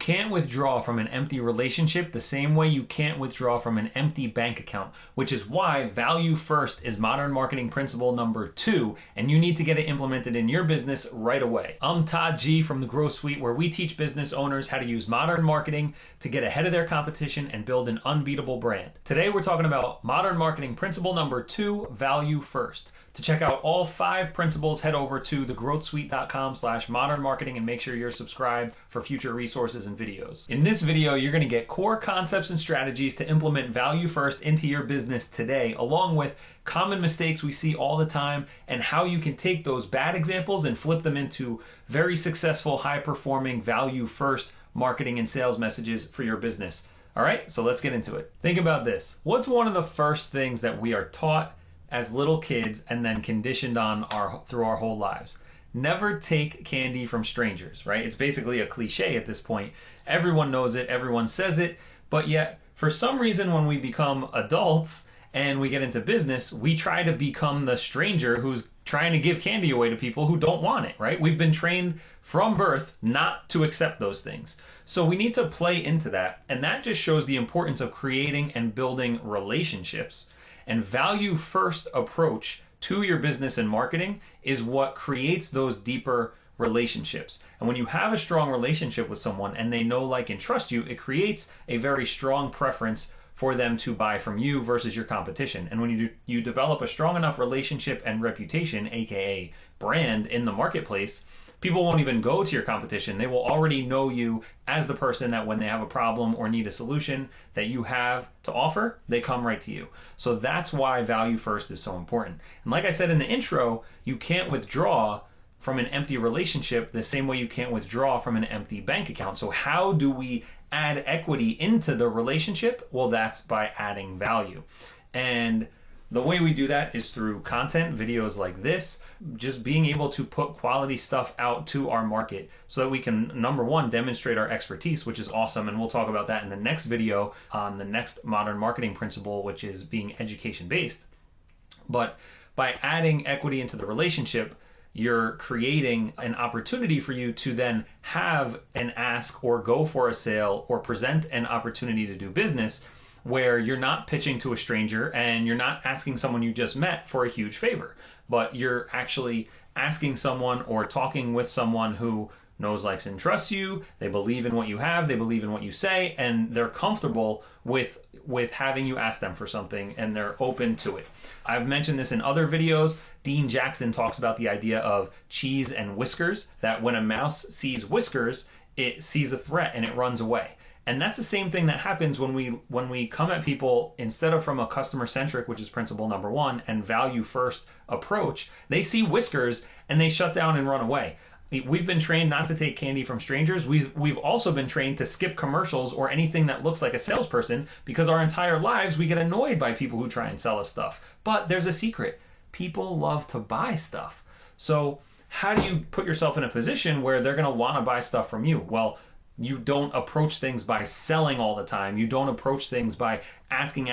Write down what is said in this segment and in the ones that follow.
can't withdraw from an empty relationship the same way you can't withdraw from an empty bank account, which is why value first is modern marketing principle number 2, and you need to get it implemented in your business right away. I'm Todd G from the Growth Suite, where we teach business owners how to use modern marketing to get ahead of their competition and build an unbeatable brand. Today we're talking about modern marketing principle number 2, value first. To check out all 5 principles, head over to thegrowthsuite.com/modernmarketing and make sure you're subscribed for future resources and videos. In this video, you're going to get core concepts and strategies to implement value first into your business today, along with common mistakes we see all the time and how you can take those bad examples and flip them into very successful, high-performing value first marketing and sales messages for your business. All right, so let's get into it. Think about this. What's one of the first things that we are taught as little kids and then conditioned on through our whole lives? Never take candy from strangers, right? It's basically a cliche at this point. Everyone knows it, everyone says it, but yet for some reason when we become adults and we get into business, we try to become the stranger who's trying to give candy away to people who don't want it, right? We've been trained from birth not to accept those things. So we need to play into that, and that just shows the importance of creating and building relationships. And value first approach to your business and marketing is what creates those deeper relationships. And when you have a strong relationship with someone and they know, like, and trust you, it creates a very strong preference for them to buy from you versus your competition. And when you develop a strong enough relationship and reputation, aka brand, in the marketplace, people won't even go to your competition. They will already know you as the person that when they have a problem or need a solution that you have to offer, they come right to you. So that's why value first is so important. And like I said in the intro, you can't withdraw from an empty relationship the same way you can't withdraw from an empty bank account. So how do we add equity into the relationship? Well, that's by adding value. And the way we do that is through content, videos like this, just being able to put quality stuff out to our market so that we can, number one, demonstrate our expertise, which is awesome. And we'll talk about that in the next video on the next modern marketing principle, which is being education-based. But by adding equity into the relationship, you're creating an opportunity for you to then have an ask or go for a sale or present an opportunity to do business where you're not pitching to a stranger and you're not asking someone you just met for a huge favor, but you're actually asking someone or talking with someone who knows, likes, and trusts you. They believe in what you have, they believe in what you say, and they're comfortable with having you ask them for something, and they're open to it. I've mentioned this in other videos. Dean Jackson talks about the idea of cheese and whiskers, that when a mouse sees whiskers, it sees a threat and it runs away. And that's the same thing that happens when we come at people instead of from a customer-centric, which is principle number 1, and value-first approach. They see whiskers and they shut down and run away. We've been trained not to take candy from strangers. We've also been trained to skip commercials or anything that looks like a salesperson because our entire lives we get annoyed by people who try and sell us stuff. But there's a secret. People love to buy stuff. So how do you put yourself in a position where they're going to want to buy stuff from you? Well, you don't approach things by selling all the time. You don't approach things by asking,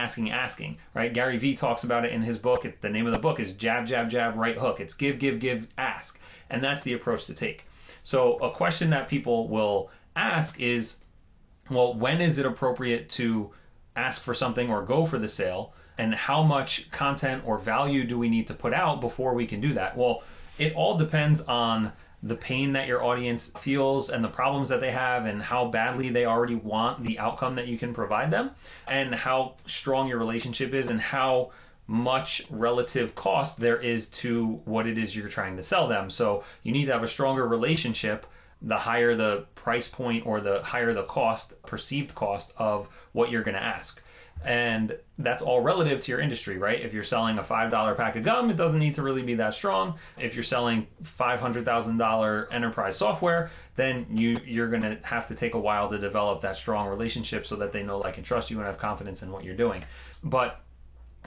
right? Gary Vee talks about it in his book. The name of the book is Jab, Jab, Jab, Right Hook. It's give, give, give, ask. And that's the approach to take. So a question that people will ask is, well, when is it appropriate to ask for something or go for the sale? And how much content or value do we need to put out before we can do that? Well, it all depends on the pain that your audience feels and the problems that they have and how badly they already want the outcome that you can provide them, and how strong your relationship is and how much relative cost there is to what it is you're trying to sell them. So you need to have a stronger relationship the higher the price point or the higher the cost, perceived cost of what you're going to ask. And that's all relative to your industry, right? If you're selling a $5 pack of gum, it doesn't need to really be that strong. If you're selling $500,000 enterprise software, then you're going to have to take a while to develop that strong relationship so that they know, like, and trust you and have confidence in what you're doing. But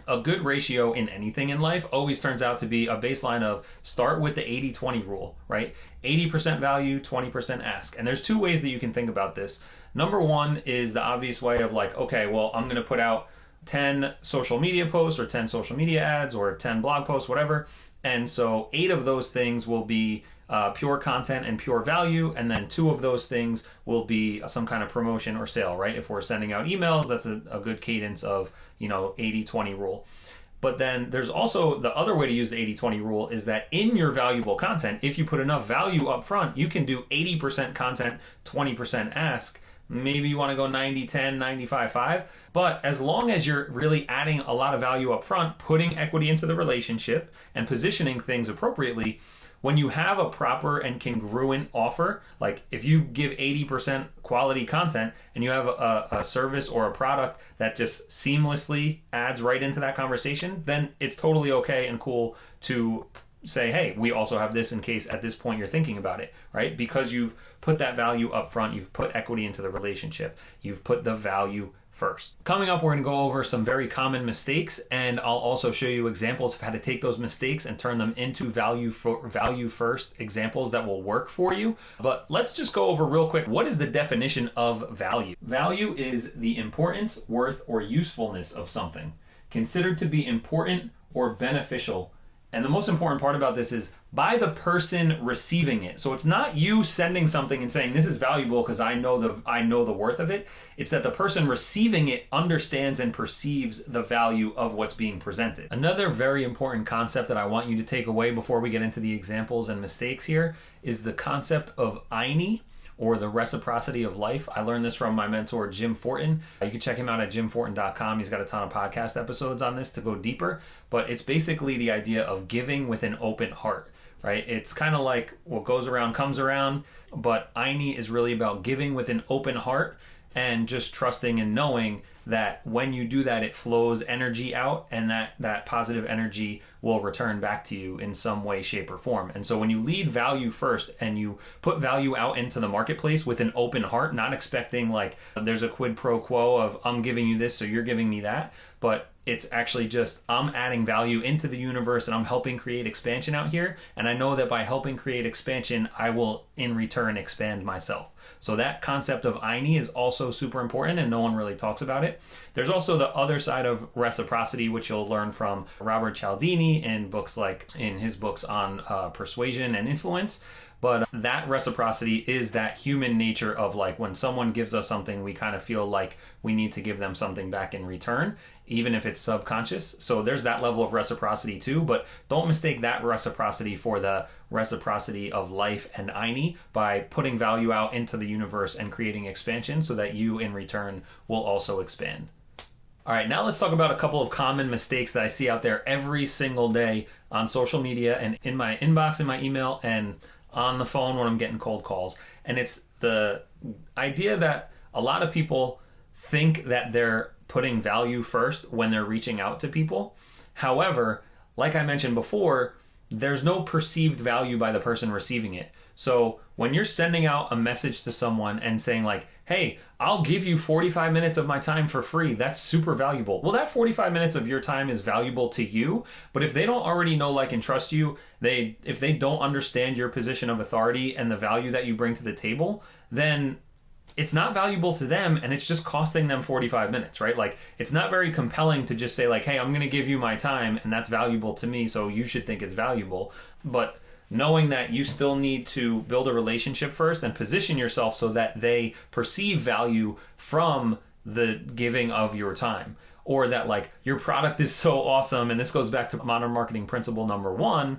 a good ratio in anything in life always turns out to be a baseline of start with the 80-20 rule, right? 80% value, 20% ask. And there's 2 ways that you can think about this. Number 1 is the obvious way of, like, okay, well, I'm going to put out 10 social media posts or 10 social media ads or 10 blog posts, whatever. And so 8 of those things will be pure content and pure value, and then 2 of those things will be some kind of promotion or sale, right? If we're sending out emails, that's a good cadence of, 80-20 rule. But then there's also the other way to use the 80-20 rule is that in your valuable content, if you put enough value up front, you can do 80% content, 20% ask. Maybe you want to go 90-10, 95-5. But as long as you're really adding a lot of value up front, putting equity into the relationship and positioning things appropriately, when you have a proper and congruent offer, like if you give 80% quality content and you have a service or a product that just seamlessly adds right into that conversation, then it's totally okay and cool to say, hey, we also have this in case at this point you're thinking about it, right? Because you've put that value up front, you've put equity into the relationship, you've put the value first. Coming up, we're going to go over some very common mistakes, and I'll also show you examples of how to take those mistakes and turn them into value first examples that will work for you. But let's just go over real quick, what is the definition of value? Value is the importance, worth, or usefulness of something, considered to be important or beneficial. And the most important part about this is by the person receiving it. So it's not you sending something and saying this is valuable because I know the worth of it. It's that the person receiving it understands and perceives the value of what's being presented. Another very important concept that I want you to take away before we get into the examples and mistakes here is the concept of INI, or the reciprocity of life. I learned this from my mentor, Jim Fortin. You can check him out at jimfortin.com. He's got a ton of podcast episodes on this to go deeper, but it's basically the idea of giving with an open heart, right? It's kind of like what goes around comes around, but INI is really about giving with an open heart and just trusting and knowing that when you do that, it flows energy out, and that positive energy will return back to you in some way, shape, or form. And so when you lead value first and you put value out into the marketplace with an open heart, not expecting like there's a quid pro quo of I'm giving you this so you're giving me that, but it's actually just I'm adding value into the universe and I'm helping create expansion out here. And I know that by helping create expansion, I will in return expand myself. So that concept of INI is also super important, and no one really talks about it. There's also the other side of reciprocity, which you'll learn from Robert Cialdini in his books on persuasion and influence. But that reciprocity is that human nature of like when someone gives us something, we kind of feel like we need to give them something back in return, even if it's subconscious. So there's that level of reciprocity too, but don't mistake that reciprocity for the reciprocity of life and INI by putting value out into the universe and creating expansion so that you in return will also expand. All right, now let's talk about a couple of common mistakes that I see out there every single day on social media and in my inbox, in my email, and on the phone when I'm getting cold calls. And it's the idea that a lot of people think that they're putting value first when they're reaching out to people. However, like I mentioned before, there's no perceived value by the person receiving it. So when you're sending out a message to someone and saying like, hey, I'll give you 45 minutes of my time for free, that's super valuable. Well, that 45 minutes of your time is valuable to you, but if they don't already know, like, and trust you, if they don't understand your position of authority and the value that you bring to the table, then it's not valuable to them, and it's just costing them 45 minutes, right? Like, it's not very compelling to just say like, hey, I'm going to give you my time and that's valuable to me, so you should think it's valuable. But knowing that you still need to build a relationship first and position yourself so that they perceive value from the giving of your time, or that like your product is so awesome. And this goes back to modern marketing principle number 1,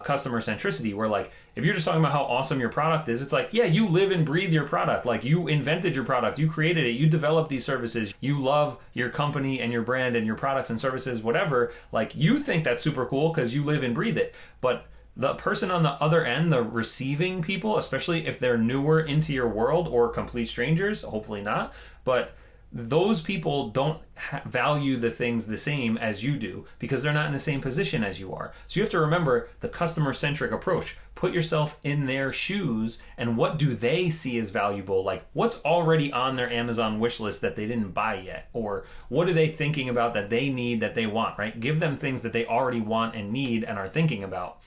customer centricity, where like if you're just talking about how awesome your product is, it's like, yeah, you live and breathe your product. Like, you invented your product, you created it, you developed these services, you love your company and your brand and your products and services, whatever. Like, you think that's super cool because you live and breathe it. But the person on the other end, the receiving people, especially if they're newer into your world or complete strangers, hopefully not, but those people don't value the things the same as you do because they're not in the same position as you are. So you have to remember the customer-centric approach. Put yourself in their shoes, and what do they see as valuable? Like, what's already on their Amazon wish list that they didn't buy yet? Or what are they thinking about that they need, that they want, right? Give them things that they already want and need and are thinking about.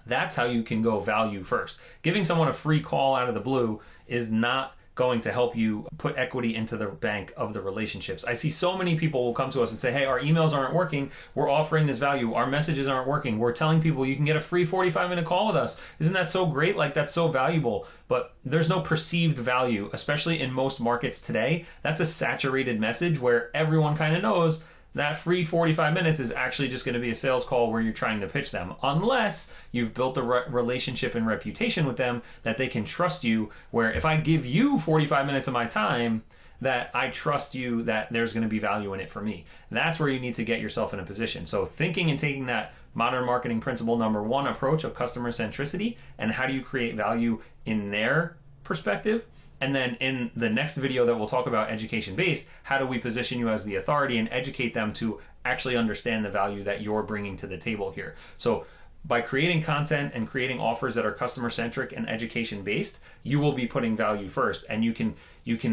That's how you can go value first. Giving someone a free call out of the blue is not going to help you put equity into the bank of the relationships. I see so many people will come to us and say, hey, our emails aren't working. We're offering this value. Our messages aren't working. We're telling people you can get a free 45-minute call with us. Isn't that so great? Like, that's so valuable. But there's no perceived value, especially in most markets today. That's a saturated message where everyone kind of knows that free 45 minutes is actually just going to be a sales call where you're trying to pitch them, unless you've built a relationship and reputation with them that they can trust you, where if I give you 45 minutes of my time, that I trust you that there's going to be value in it for me. That's where you need to get yourself in a position. So thinking and taking that modern marketing principle number one approach of customer centricity and how do you create value in their perspective. And then in the next video that we'll talk about education-based, how do we position you as the authority and educate them to actually understand the value that you're bringing to the table here. So by creating content and creating offers that are customer-centric and education-based, you will be putting value first. And you can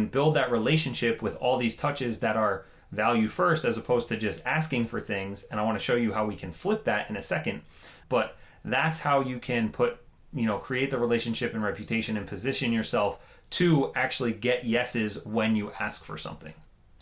build that relationship with all these touches that are value first as opposed to just asking for things. And I want to show you how we can flip that in a second. But that's how you can create the relationship and reputation and position yourself to actually get yeses when you ask for something.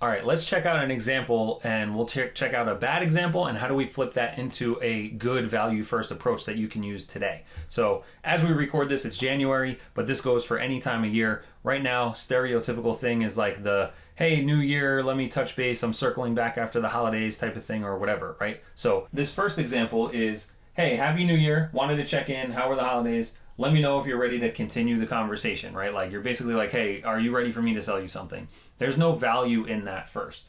All right, let's check out an example, and we'll check out a bad example and how do we flip that into a good value first approach that you can use today. So as we record this, it's January, but this goes for any time of year. Right now, stereotypical thing is like the, hey, new year, let me touch base, I'm circling back after the holidays type of thing or whatever, right? So this first example is, hey, happy new year, wanted to check in, how were the holidays? Let me know if you're ready to continue the conversation, right? Like you're basically like, hey, are you ready for me to sell you something? There's no value in that first.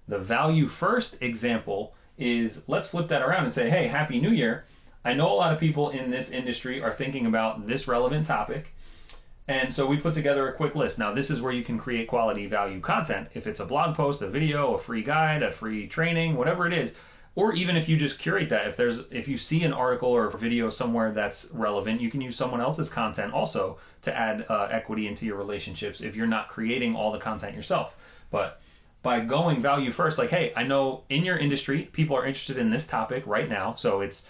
The value first example is, let's flip that around and say, hey, happy new year. I know a lot of people in this industry are thinking about this relevant topic. And so we put together a quick list. Now this is where you can create quality value content. If it's a blog post, a video, a free guide, a free training, whatever it is, or even if you just curate that, if you see an article or a video somewhere that's relevant, you can use someone else's content also to add equity into your relationships if you're not creating all the content yourself. But by going value first, like, hey, I know in your industry, people are interested in this topic right now. So it's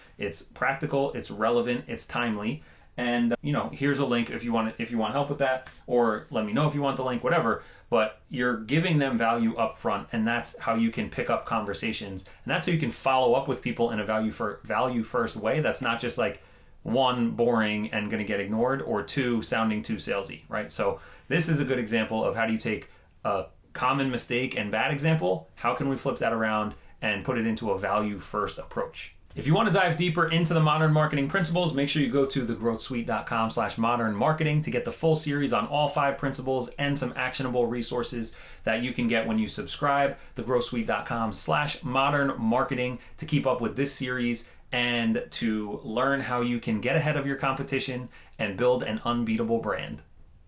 practical, it's relevant, it's timely. And here's a link if you want help with that, or let me know if you want the link, whatever. But you're giving them value up front, and that's how you can pick up conversations, and that's how you can follow up with people in a value first way. That's not just like one, boring and going to get ignored, or two, sounding too salesy, right? So this is a good example of how do you take a common mistake and bad example, how can we flip that around and put it into a value first approach. If you want to dive deeper into the modern marketing principles, make sure you go to thegrowthsuite.com/modern marketing to get the full series on all 5 principles and some actionable resources that you can get when you subscribe. Thegrowthsuite.com/modern marketing to keep up with this series and to learn how you can get ahead of your competition and build an unbeatable brand.